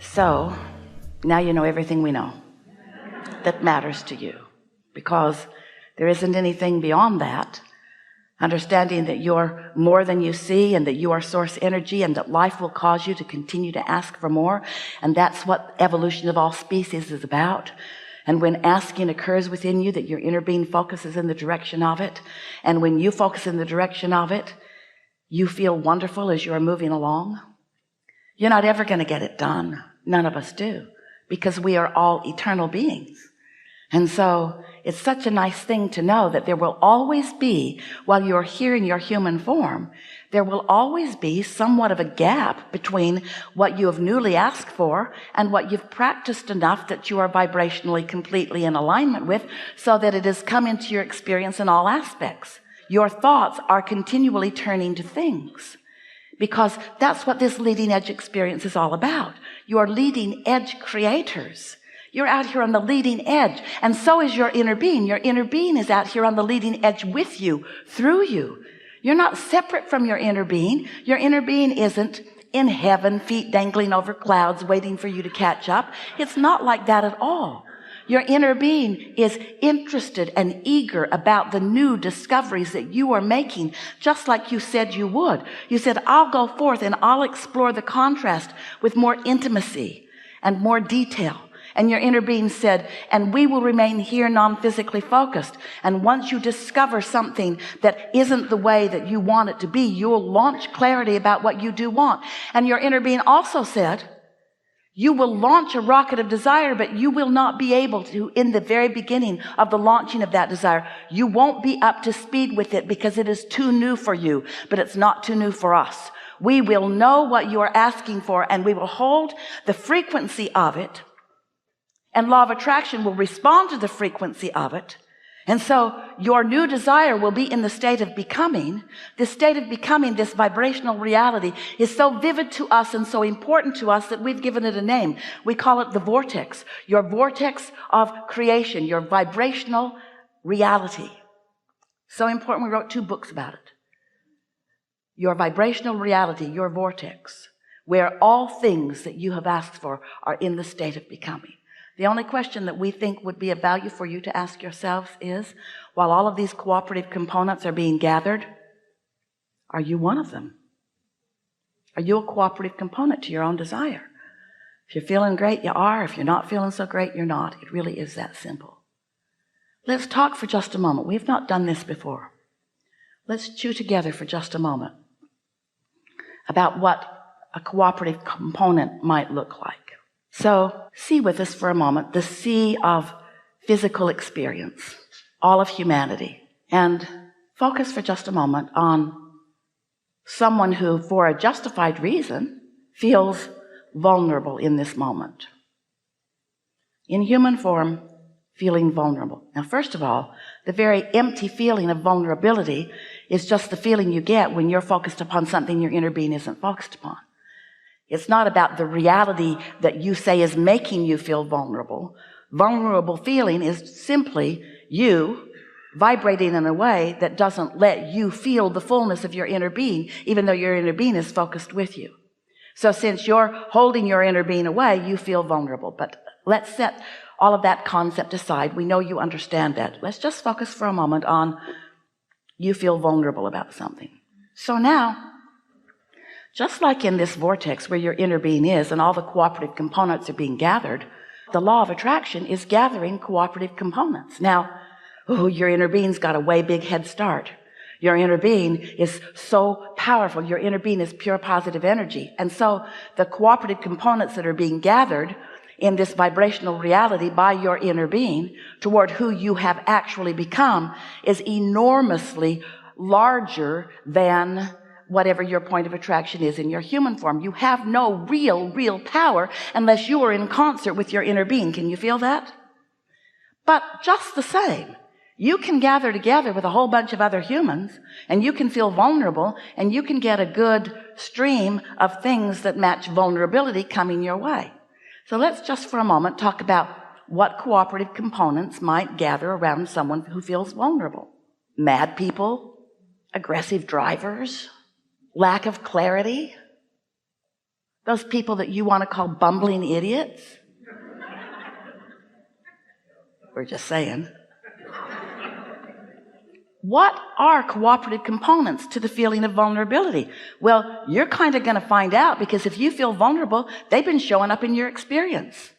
So now you know everything we know that matters to you, because there isn't anything beyond that. Understanding that you're more than you see, and that you are source energy, and that life will cause you to continue to ask for more. And that's what evolution of all species is about. And when asking occurs within you, that your inner being focuses in the direction of it. And when you focus in the direction of it, you feel wonderful as you're moving along. You're not ever going to get it done. None of us do, because we are all eternal beings. And so it's such a nice thing to know that there will always be, while you're here in your human form, there will always be somewhat of a gap between what you have newly asked for and what you've practiced enough that you are vibrationally completely in alignment with, so that it has come into your experience in all aspects. Your thoughts are continually turning to things, because that's what this leading edge experience is all about. You are leading edge creators. You're out here on the leading edge, and so is your inner being. Your inner being is out here on the leading edge with you, through you. You're not separate from your inner being. Your inner being isn't in heaven, feet dangling over clouds, waiting for you to catch up. It's not like that at all. Your inner being is interested and eager about the new discoveries that you are making, just like you said you would. You said, I'll go forth and I'll explore the contrast with more intimacy and more detail. And your inner being said, and we will remain here non-physically focused. And once you discover something that isn't the way that you want it to be, you'll launch clarity about what you do want. And your inner being also said, you will launch a rocket of desire, but you will not be able to, in the very beginning of the launching of that desire, you won't be up to speed with it because it is too new for you, but it's not too new for us. We will know what you are asking for, and we will hold the frequency of it. And law of attraction will respond to the frequency of it. And so your new desire will be in the state of becoming. This state of becoming, this vibrational reality, is so vivid to us and so important to us that we've given it a name. We call it the vortex. Your vortex of creation, your vibrational reality. So important, we wrote 2 books about it. Your vibrational reality, your vortex, where all things that you have asked for are in the state of becoming. The only question that we think would be of value for you to ask yourselves is, while all of these cooperative components are being gathered, are you one of them? Are you a cooperative component to your own desire? If you're feeling great, you are. If you're not feeling so great, you're not. It really is that simple. Let's talk for just a moment. We've not done this before. Let's chew together for just a moment about what a cooperative component might look like. So see with us for a moment the sea of physical experience, all of humanity, and focus for just a moment on someone who, for a justified reason, feels vulnerable in this moment. In human form, feeling vulnerable. Now, first of all, the very empty feeling of vulnerability is just the feeling you get when you're focused upon something your inner being isn't focused upon. It's not about the reality that you say is making you feel vulnerable. Vulnerable feeling is simply you vibrating in a way that doesn't let you feel the fullness of your inner being, even though your inner being is focused with you. So since you're holding your inner being away, you feel vulnerable. But let's set all of that concept aside. We know you understand that. Let's just focus for a moment on you feel vulnerable about something. So now, just like in this vortex where your inner being is and all the cooperative components are being gathered, the law of attraction is gathering cooperative components. Now, your inner being's got a way big head start. Your inner being is so powerful. Your inner being is pure positive energy. And so the cooperative components that are being gathered in this vibrational reality by your inner being toward who you have actually become is enormously larger than whatever your point of attraction is in your human form. You have no real power unless you are in concert with your inner being. Can you feel that? But just the same, you can gather together with a whole bunch of other humans, and you can feel vulnerable, and you can get a good stream of things that match vulnerability coming your way. So let's just for a moment talk about what cooperative components might gather around someone who feels vulnerable. Mad people, aggressive drivers, lack of clarity, those people that you want to call bumbling idiots. We're just saying. What are cooperative components to the feeling of vulnerability? Well, you're kind of going to find out, because if you feel vulnerable, they've been showing up in your experience.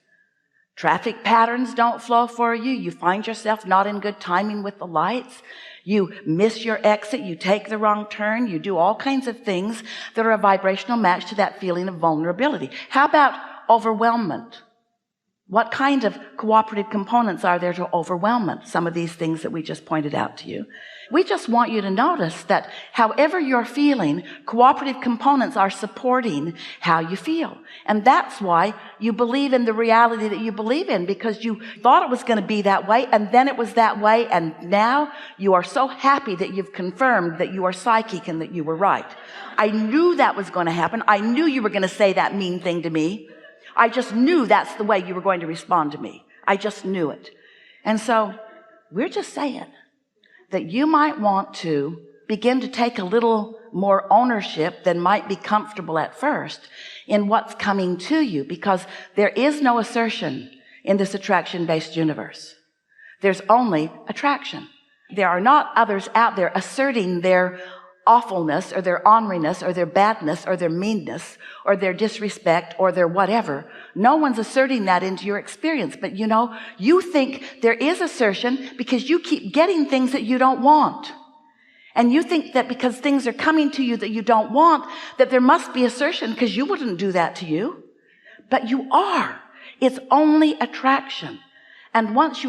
Traffic patterns don't flow for you. You find yourself not in good timing with the lights. You miss your exit. You take the wrong turn. You do all kinds of things that are a vibrational match to that feeling of vulnerability. How about overwhelmment? What kind of cooperative components are there to overwhelmment? Some of these things that we just pointed out to you. We just want you to notice that however you're feeling, cooperative components are supporting how you feel. And that's why you believe in the reality that you believe in, because you thought it was going to be that way, and then it was that way, and now you are so happy that you've confirmed that you are psychic and that you were right. I knew that was going to happen. I knew you were going to say that mean thing to me. I just knew that's the way you were going to respond to me. I just knew it. And so we're just saying that you might want to begin to take a little more ownership than might be comfortable at first in what's coming to you, because there is no assertion in this attraction-based universe. There's only attraction. There are not others out there asserting their awfulness or their orneriness or their badness or their meanness or their disrespect or their whatever. No one's asserting that into your experience. But you know, you think there is assertion because you keep getting things that you don't want. And you think that because things are coming to you that you don't want, that there must be assertion, because you wouldn't do that to you. But you are. It's only attraction. And once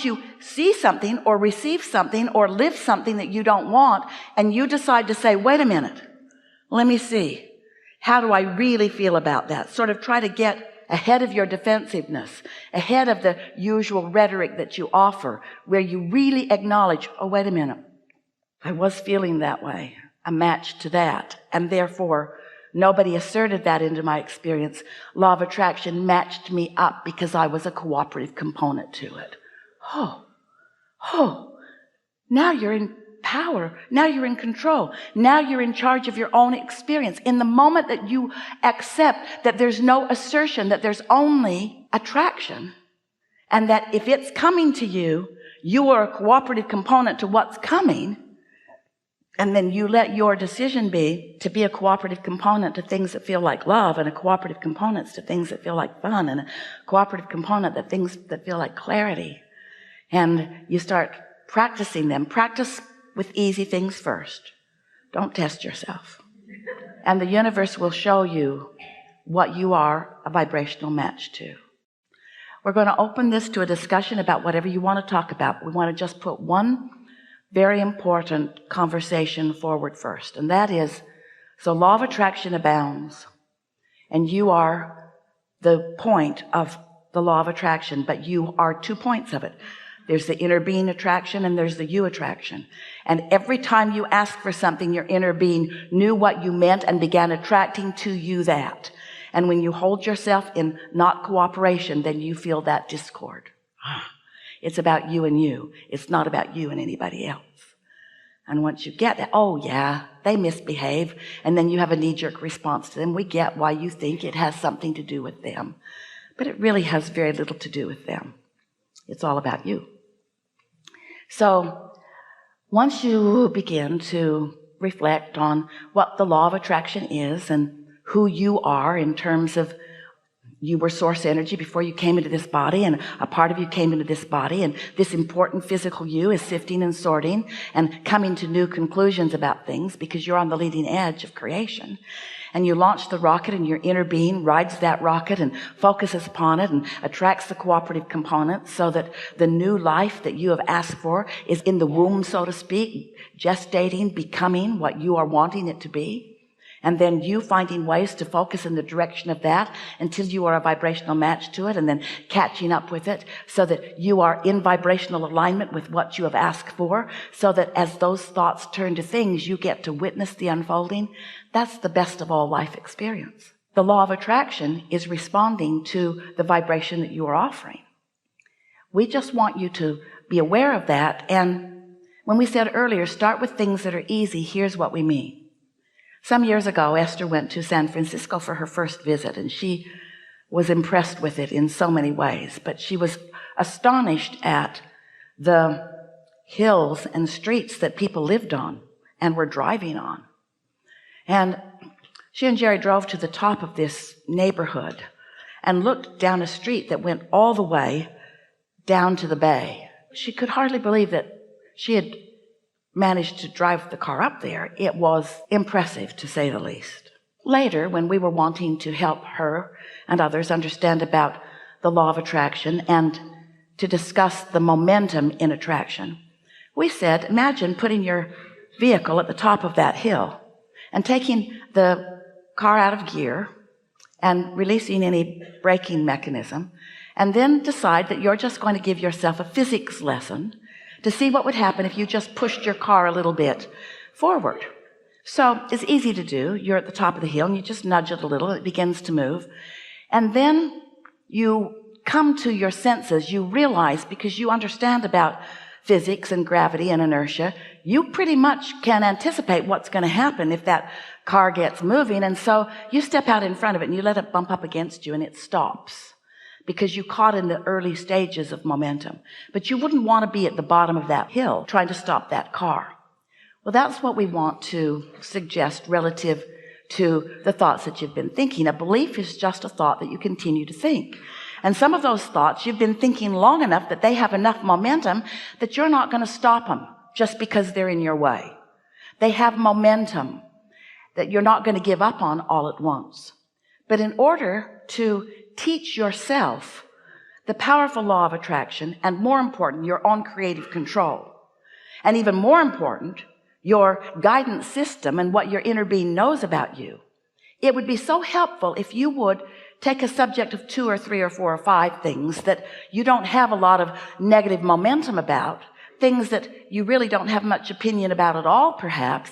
you see something or receive something or live something that you don't want, and you decide to say, wait a minute, let me see, how do I really feel about that? Sort of try to get ahead of your defensiveness, ahead of the usual rhetoric that you offer, where you really acknowledge, oh, wait a minute, I was feeling that way, a match to that, and therefore nobody asserted that into my experience. Law of attraction matched me up because I was a cooperative component to it. Now you're in power. Now you're in control. Now you're in charge of your own experience. In the moment that you accept that there's no assertion, that there's only attraction, and that if it's coming to you, you are a cooperative component to what's coming, and then you let your decision be to be a cooperative component to things that feel like love, and a cooperative component to things that feel like fun, and a cooperative component to things that feel like clarity. And you start practicing them. Practice with easy things first. Don't test yourself. And the universe will show you what you are a vibrational match to. We're going to open this to a discussion about whatever you want to talk about. We want to just put one very important conversation forward first. And that is, so law of attraction abounds. And you are the point of the law of attraction, but you are 2 points of it. There's the inner being attraction and there's the you attraction. And every time you ask for something, your inner being knew what you meant and began attracting to you that. And when you hold yourself in not cooperation, then you feel that discord. It's about you and you. It's not about you and anybody else. And once you get that, oh yeah, they misbehave. And then you have a knee-jerk response to them. We get why you think it has something to do with them. But it really has very little to do with them. It's all about you. So once you begin to reflect on what the law of attraction is and who you are in terms of you were source energy before you came into this body, and a part of you came into this body, and this important physical you is sifting and sorting and coming to new conclusions about things because you're on the leading edge of creation. And you launch the rocket, and your inner being rides that rocket and focuses upon it and attracts the cooperative components so that the new life that you have asked for is in the womb, so to speak, gestating, becoming what you are wanting it to be. And then you finding ways to focus in the direction of that until you are a vibrational match to it, and then catching up with it so that you are in vibrational alignment with what you have asked for, so that as those thoughts turn to things, you get to witness the unfolding. That's the best of all life experience. The law of attraction is responding to the vibration that you are offering. We just want you to be aware of that. And when we said earlier, start with things that are easy, here's what we mean. Some years ago, Esther went to San Francisco for her first visit, and she was impressed with it in so many ways, but she was astonished at the hills and streets that people lived on and were driving on. And she and Jerry drove to the top of this neighborhood and looked down a street that went all the way down to the bay. She could hardly believe that she had managed to drive the car up there. It was impressive, to say the least. Later, when we were wanting to help her and others understand about the law of attraction and to discuss the momentum in attraction, we said, imagine putting your vehicle at the top of that hill and taking the car out of gear and releasing any braking mechanism, and then decide that you're just going to give yourself a physics lesson to see what would happen if you just pushed your car a little bit forward. So it's easy to do. You're at the top of the hill and you just nudge it a little, it begins to move. And then you come to your senses, you realize, because you understand about physics and gravity and inertia, you pretty much can anticipate what's going to happen if that car gets moving. And so you step out in front of it and you let it bump up against you and it stops, because you caught in the early stages of momentum. But you wouldn't want to be at the bottom of that hill trying to stop that car. Well, that's what we want to suggest relative to the thoughts that you've been thinking. A belief is just a thought that you continue to think. And some of those thoughts you've been thinking long enough that they have enough momentum that you're not going to stop them just because they're in your way. They have momentum that you're not going to give up on all at once. But in order to teach yourself the powerful law of attraction, and more important, your own creative control, and even more important, your guidance system and what your inner being knows about you, it would be so helpful if you would take a subject of 2 or 3 or 4 or 5 things that you don't have a lot of negative momentum about, things that you really don't have much opinion about at all, perhaps,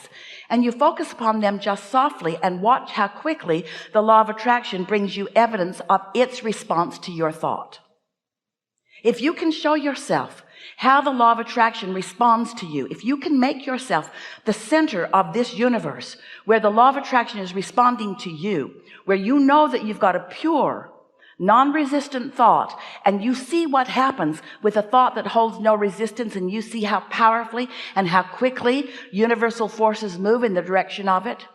and you focus upon them just softly and watch how quickly the law of attraction brings you evidence of its response to your thought. If you can show yourself how the law of attraction responds to you, if you can make yourself the center of this universe where the law of attraction is responding to you, where you know that you've got a pure, non-resistant thought, and you see what happens with a thought that holds no resistance, and you see how powerfully and how quickly universal forces move in the direction of it,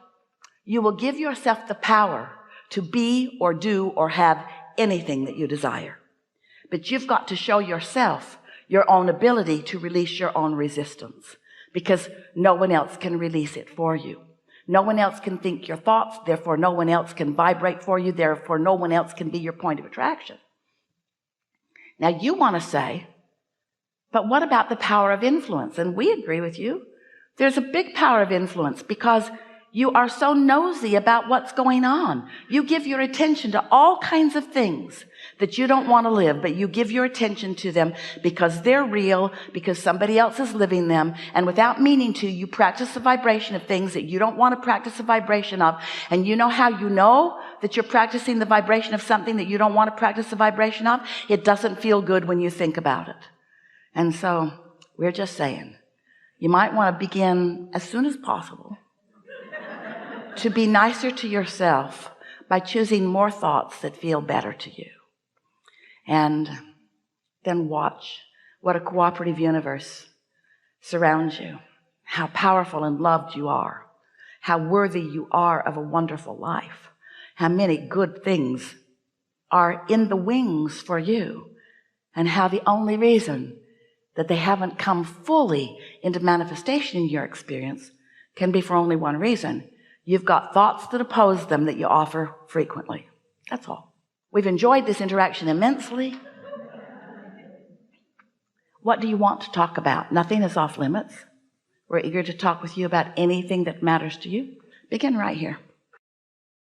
you will give yourself the power to be or do or have anything that you desire. But you've got to show yourself your own ability to release your own resistance, because no one else can release it for you. No one else can think your thoughts, therefore no one else can vibrate for you, therefore no one else can be your point of attraction. Now you want to say, but what about the power of influence? And we agree with you. There's a big power of influence, because you are so nosy about what's going on. You give your attention to all kinds of things that you don't want to live, but you give your attention to them because they're real, because somebody else is living them, and without meaning to, you practice the vibration of things that you don't want to practice the vibration of. And you know how you know that you're practicing the vibration of something that you don't want to practice the vibration of? It doesn't feel good when you think about it. And so we're just saying, you might want to begin as soon as possible to be nicer to yourself by choosing more thoughts that feel better to you. And then watch what a cooperative universe surrounds you, how powerful and loved you are, how worthy you are of a wonderful life, how many good things are in the wings for you, and how the only reason that they haven't come fully into manifestation in your experience can be for only one reason. You've got thoughts that oppose them that you offer frequently. That's all. We've enjoyed this interaction immensely. What do you want to talk about? Nothing is off limits. We're eager to talk with you about anything that matters to you. Begin right here.